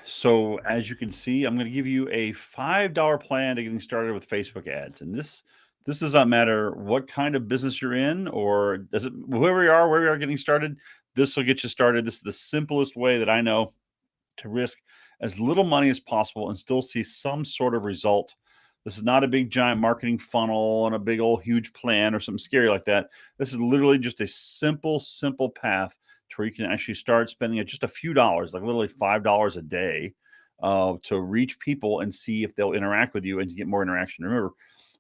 So as you can see, I'm going to give you a $5 plan to getting started with Facebook ads. And this does not matter what kind of business you're in, or does it where we are getting started. This will get you started. This is the simplest way that I know to risk as little money as possible and still see some sort of result. This is not a big giant marketing funnel and a big old huge plan or something scary like that. This is literally just a simple path to where you can actually start spending just a few dollars, like literally $5 a day, to reach people and see if they'll interact with you and to get more interaction. Remember,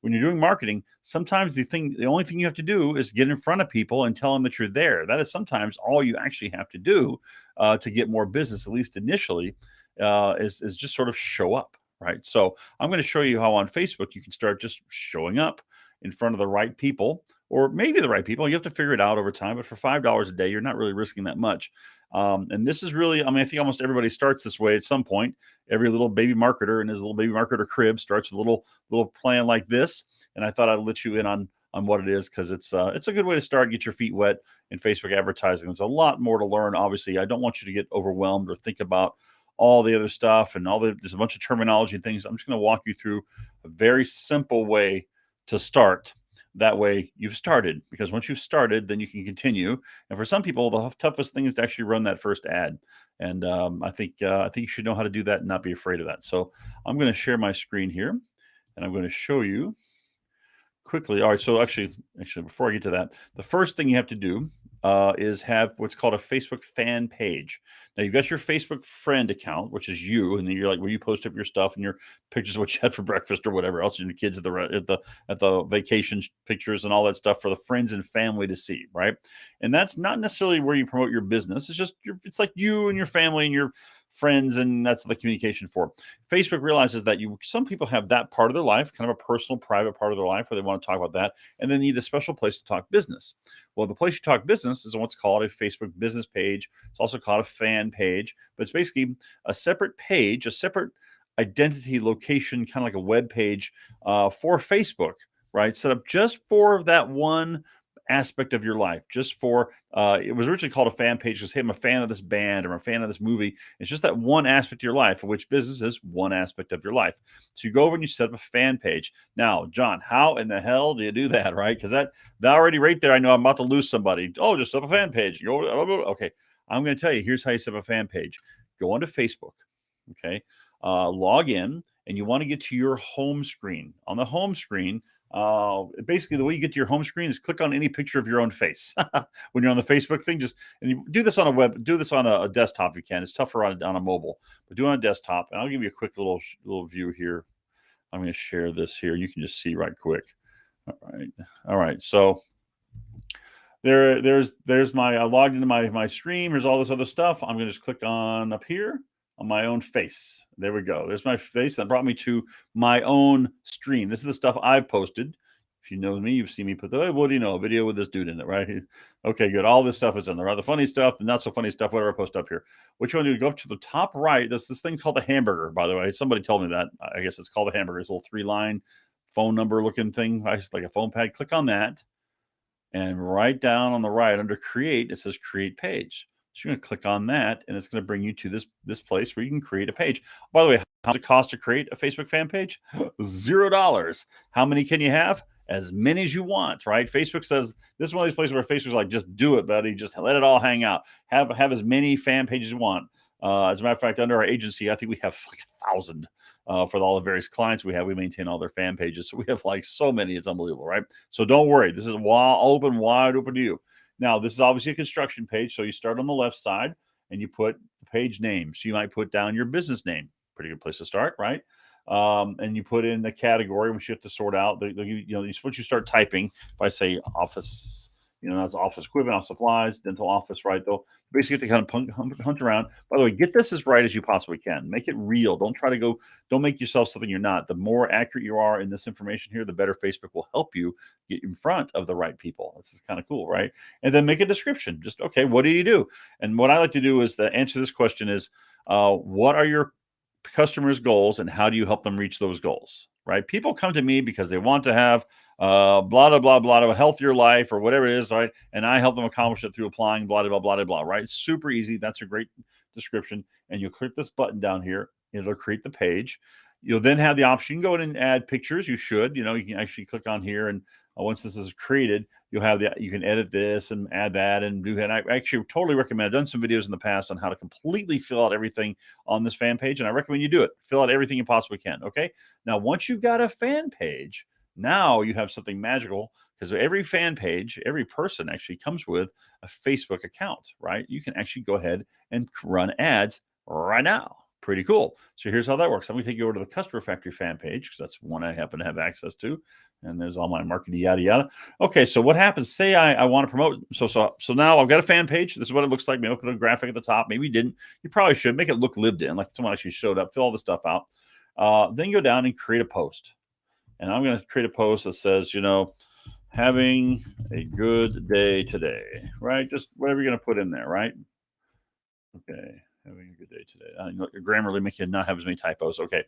when you're doing marketing, sometimes the only thing you have to do is get in front of people and tell them that you're there. That is sometimes all you actually have to do to get more business, at least initially, is just sort of show up, right? So I'm going to show you how on Facebook you can start just showing up in front of the right people, or maybe the right people. You have to figure it out over time, but for $5 a day, you're not really risking that much. And this is really, I mean, I think almost everybody starts this way at some point. Every little baby marketer in his little baby marketer crib starts with a little plan like this. And I thought I'd let you in on what it is, because it's a good way to start, get your feet wet in Facebook advertising. There's a lot more to learn. Obviously, I don't want you to get overwhelmed or think about all the other stuff and there's a bunch of terminology and things. I'm just going to walk you through a very simple way to start. That way you've started, because once you've started, then you can continue. And for some people, the toughest thing is to actually run that first ad. And I think you should know how to do that and not be afraid of that. So I'm going to share my screen here, and I'm going to show you quickly. All right. So actually, before I get to that, the first thing you have to do is have what's called a Facebook fan page. Now you've got your Facebook friend account, which is you, and then you're like where you post up your stuff and your pictures of what you had for breakfast or whatever else, and your kids at the vacation pictures and all that stuff for the friends and family to see, right? And that's not necessarily where you promote your business. It's just it's like you and your family and your friends, and that's the communication for. Facebook realizes that some people have that part of their life, kind of a personal, private part of their life where they want to talk about that, and they need a special place to talk business. Well, the place you talk business is what's called a Facebook business page. It's also called a fan page, but it's basically a separate page, a separate identity location, kind of like a web page for Facebook, right? Set up just for that one aspect of your life, just for it was originally called a fan page because, hey, I'm a fan of this band or I'm a fan of this movie. It's just that one aspect of your life, for which business is one aspect of your life. So you go over and you set up a fan page. Now, John, how in the hell do you do that, right? Because that already right there, I know I'm about to lose somebody. Oh, just set up a fan page. You go, okay, I'm going to tell you, here's how you set up a fan page. Go onto Facebook, okay, log in, and you want to get to your home screen. On the home screen, basically the way you get to your home screen is click on any picture of your own face. When you're on the Facebook thing, and you do this on a desktop if you can. It's tougher on a mobile, but do it on a desktop. And I'll give you a quick little view here. I'm going to share this here. You can just see right quick. All right. So there's I logged into my stream. Here's all this other stuff. I'm going to just click on up here on my own face. There we go. There's my face. That brought me to my own stream. This is the stuff I've posted. If you know me, you've seen me put what do you know, a video with this dude in it, right? Okay, good. All this stuff is in there. The funny stuff, the not so funny stuff, whatever I post up here. What you want to do, go up to the top right. There's this thing called the hamburger, by the way. Somebody told me that. I guess it's called a hamburger. It's a little 3-line phone number looking thing, like a phone pad. Click on that. And right down on the right under create, it says create page. So you're going to click on that, and it's going to bring you to this place where you can create a page. By the way, how much it costs to create a Facebook fan page? $0. How many can you have? As many as you want, right? Facebook says this is one of these places where Facebook's like, just do it, buddy. Just let it all hang out. Have as many fan pages as you want. As a matter of fact, under our agency, I think we have like 1,000 for all the various clients we have. We maintain all their fan pages. So we have like so many. It's unbelievable, right? So don't worry. This is wide open to you. Now, this is obviously a construction page. So you start on the left side and you put the page name. So you might put down your business name. Pretty good place to start, right? And you put in the category, which you have to sort out. Once you start typing, if I say office, that's office equipment, office supplies, dental office, right? Though basically you have to kind of hunt around. By the way, get this as right as you possibly can. Make it real. Don't make yourself something you're not. The more accurate you are in this information here, the better Facebook will help you get in front of the right people. This is kind of cool, right? And then make a description. Just, okay, what do you do? And what I like to do is the answer to this question is, what are your customers' goals and how do you help them reach those goals? right? People come to me because they want to have blah, blah, blah, blah, a healthier life or whatever it is, right? And I help them accomplish it through applying blah, blah, blah, blah, blah, right? It's super easy. That's a great description. And you'll click this button down here. It'll create the page. You'll then have the option, you can go in and add pictures. You should, you can actually click on here. And once this is created, you'll have you can edit this and add that and do that. I actually totally recommend, I've done some videos in the past on how to completely fill out everything on this fan page. And I recommend you do it. Fill out everything you possibly can. Okay. Now, once you've got a fan page, now you have something magical, because every fan page, every person actually comes with a Facebook account, right? You can actually go ahead and run ads right now. Pretty cool. So here's how that works. I'm going to take you over to the Customer Factory fan page, because that's one I happen to have access to. And there's all my marketing, yada, yada. Okay, so what happens? Say I want to promote. So now I've got a fan page. This is what it looks like. Maybe I'll put a graphic at the top. Maybe you didn't. You probably should. Make it look lived in, like someone actually showed up. Fill all the stuff out. Then go down and create a post. And I'm going to create a post that says, having a good day today, right? Just whatever you're going to put in there, right? Okay, having a good day today. Grammarly make you not have as many typos. Okay.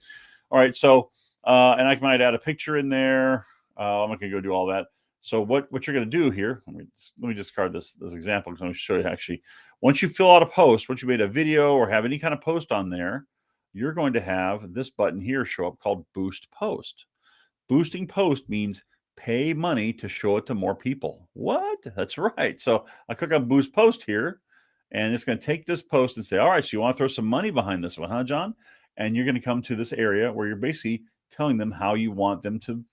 All right. So, and I might add a picture in there. I'm not going to go do all that. So what you're going to do here, let me discard this example, because I'm going to show you actually, once you fill out a post, once you made a video or have any kind of post on there, you're going to have this button here show up called Boost Post. Boosting post means pay money to show it to more people. What? That's right. So I click on Boost Post here, and it's going to take this post and say, all right, so you want to throw some money behind this one, huh, John? And you're going to come to this area where you're basically telling them how you want them to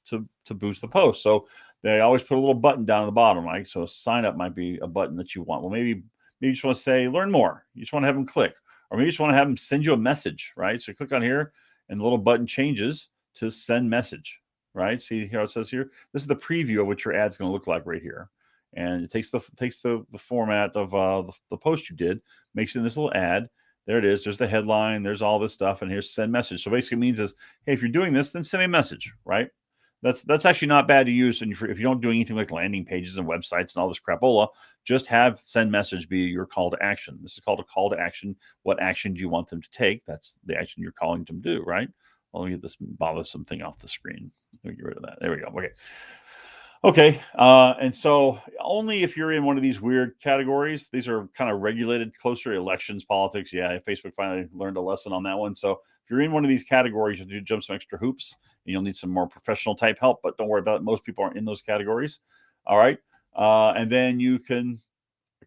boost the post. So they always put a little button down at the bottom, right? So sign up might be a button that you want. Well, maybe you just want to say learn more. You just want to have them click, or maybe you just want to have them send you a message, right? So you click on here, and the little button changes to send message, right? See how it says here? This is the preview of what your ad's going to look like right here. And it takes the format of the post you did, makes it in this little ad. There it is. There's the headline. There's all this stuff. And here's send message. So basically it means is, hey, if you're doing this, then send me a message, right? That's actually not bad to use. And if you don't do anything like landing pages and websites and all this crapola, just have send message be your call to action. This is called a call to action. What action do you want them to take? That's the action you're calling them to do, right? Well, let me get this bothersome thing off the screen. Let me get rid of that. There we go. Okay. Okay. And so only if you're in one of these weird categories, these are kind of regulated, closer elections, politics. Yeah, Facebook finally learned a lesson on that one. So if you're in one of these categories, you'll jump some extra hoops, and you'll need some more professional type help, but don't worry about it. Most people aren't in those categories. All right. And then you can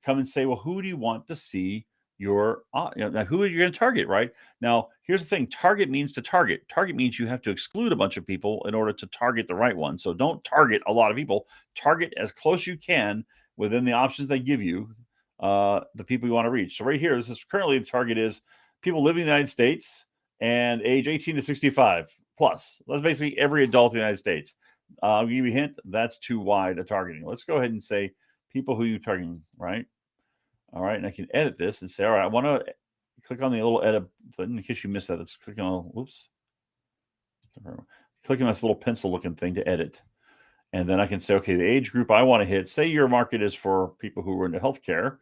come and say, well, who do you want to see your, who are you going to target, right? Now, here's the thing. Target means to target. Target means you have to exclude a bunch of people in order to target the right one. So don't target a lot of people. Target as close you can within the options they give you, the people you want to reach. So right here, this is currently the target is people living in the United States and age 18 to 65 plus. That's basically every adult in the United States. I'll give you a hint. That's too wide a targeting. Let's go ahead and say people who you're targeting, right? All right, and I can edit this and say, all right, I want to click on the little edit button in case you missed that. Let's click on, whoops. Click on this little pencil looking thing to edit. And then I can say, okay, the age group I want to hit, say your market is for people who are into healthcare,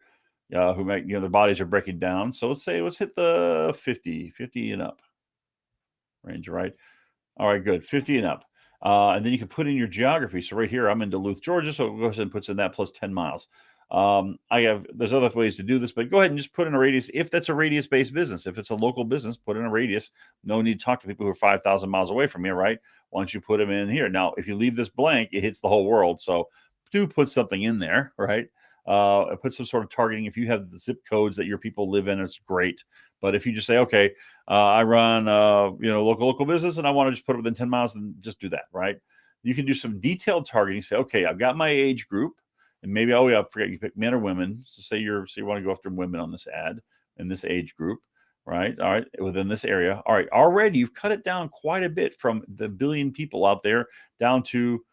who might, their bodies are breaking down. So let's hit the 50 and up range, right? All right, good. 50 and up. And then you can put in your geography. So right here, I'm in Duluth, Georgia. So it goes ahead and puts in that plus 10 miles. There's other ways to do this, but go ahead and just put in a radius. If that's a radius based business, if it's a local business, put in a radius. No need to talk to people who are 5,000 miles away from you, right? Once you put them in here. Now, if you leave this blank, it hits the whole world. So do put something in there, right? Put some sort of targeting. If you have the zip codes that your people live in, it's great. But if you just say, okay, I run, local business, and I want to just put it within 10 miles, then just do that, right? You can do some detailed targeting. Say, okay, I've got my age group, and maybe, I forget, you pick men or women. So say you want to go after women on this ad in this age group, right? All right, within this area. All right, already you've cut it down quite a bit from the billion people out there down to,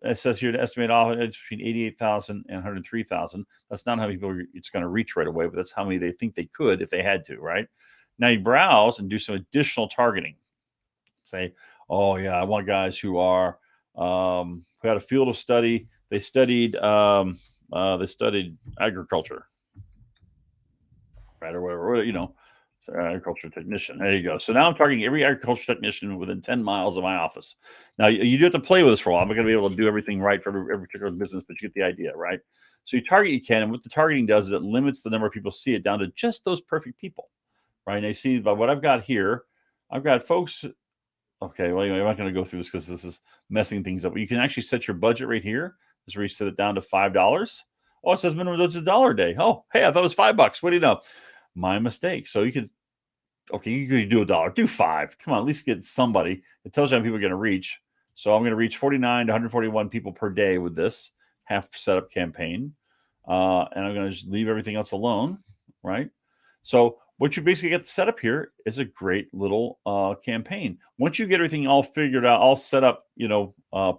it says here to estimate it's between 88,000 and 103,000. That's not how many people it's going to reach right away, but that's how many they think they could if they had to, right? Now you browse and do some additional targeting. Say, oh yeah, I want guys who are who had a field of study. They studied agriculture, right, or whatever, So, agriculture technician. There you go. So now I'm targeting every agriculture technician within 10 miles of my office. Now you do have to play with this for a while. I'm not going to be able to do everything right for every particular business, but you get the idea, right? So you target you can, and what the targeting does is it limits the number of people see it down to just those perfect people, right? And they see by what I've got here, I've got folks. Okay, well, anyway, I'm not going to go through this because this is messing things up. You can actually set your budget right here. This is where you set it down to $5. Oh, it says minimum dose is $1 a day. Oh, hey, I thought it was $5. What do you know? My mistake. So you could, okay, you could do $1, do 5. Come on, at least get somebody. It tells you how many people are going to reach. So I'm going to reach 49 to 141 people per day with this half setup campaign. And I'm going to just leave everything else alone, right? So what you basically get set up here is a great little campaign. Once you get everything all figured out, all set up,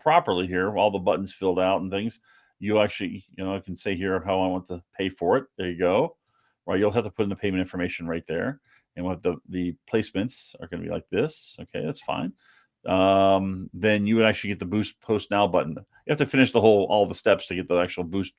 properly here, all the buttons filled out and things, you actually, I can say here how I want to pay for it. There you go. Right, you'll have to put in the payment information right there, and what the placements are going to be like this. Okay, that's fine. Then you would actually get the boost post now button. You have to finish all the steps to get the actual boost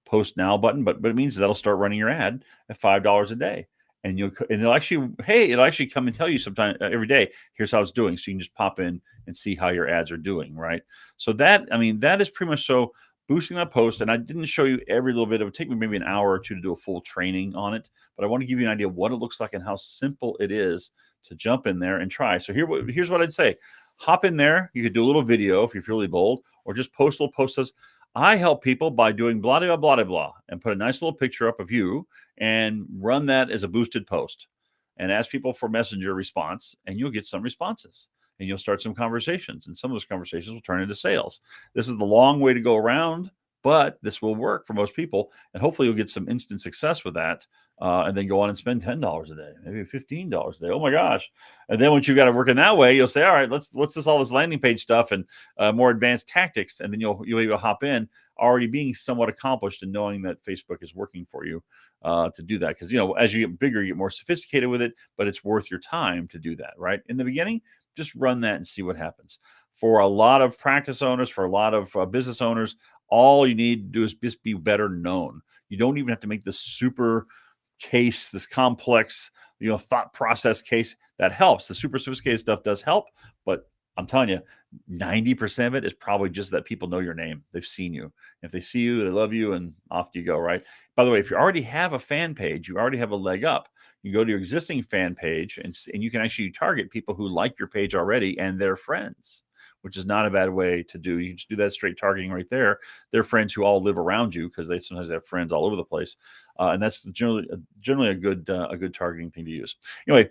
post now button, but it means that'll start running your ad at $5 a day. And it'll actually come and tell you sometime every day, here's how it's doing. So you can just pop in and see how your ads are doing, right? So that is pretty much so boosting that post. And I didn't show you every little bit. It would take me maybe an hour or two to do a full training on it, but I want to give you an idea of what it looks like and how simple it is to jump in there and try. So here's what I'd say. Hop in there. You could do a little video if you're really bold, or just post a little post says, I help people by doing blah, blah, blah, blah, blah, and put a nice little picture up of you and run that as a boosted post and ask people for messenger response, and you'll get some responses and you'll start some conversations, and some of those conversations will turn into sales. This is the long way to go around, but this will work for most people, and hopefully you'll get some instant success with that. And then go on and spend $10 a day, maybe $15 a day. Oh my gosh. And then once you've got it working that way, you'll say, all right, what's all this landing page stuff and more advanced tactics. And then you'll be able to hop in already being somewhat accomplished and knowing that Facebook is working for you to do that. Because, as you get bigger, you get more sophisticated with it, but it's worth your time to do that, right? In the beginning, just run that and see what happens. For a lot of practice owners, for a lot of business owners, all you need to do is just be better known. You don't even have to make this super case, this complex, thought process case. That helps. The super sophisticated stuff does help, but I'm telling you, 90% of it is probably just that people know your name. They've seen you. If they see you, they love you, and off you go, right? By the way, if you already have a fan page, you already have a leg up. You go to your existing fan page, and you can actually target people who like your page already and their friends, which is not a bad way to do. You just do that straight targeting right there. They're friends who all live around you because they sometimes have friends all over the place, and that's generally a good targeting thing to use. Anyway,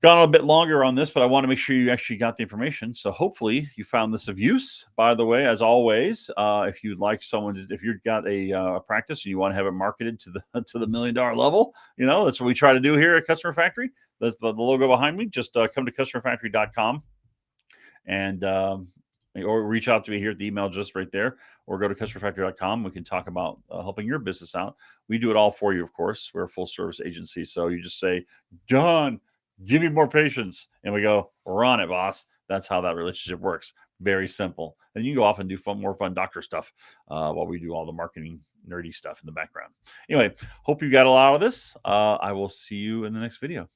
gone a bit longer on this, but I want to make sure you actually got the information. So hopefully you found this of use. By the way, as always, if you'd like if you've got a practice and you want to have it marketed to the $1 million level, that's what we try to do here at Customer Factory. That's the logo behind me. Just come to customerfactory.com and or reach out to me here at the email just right there, or go to customerfactory.com. We can talk about helping your business out. We do it all for you, of course. We're a full service agency. So you just say, John, give me more patience. And we go, we're on it, boss. That's how that relationship works. Very simple. And you go off and do more fun doctor stuff while we do all the marketing nerdy stuff in the background. Anyway, hope you got a lot of this. I will see you in the next video.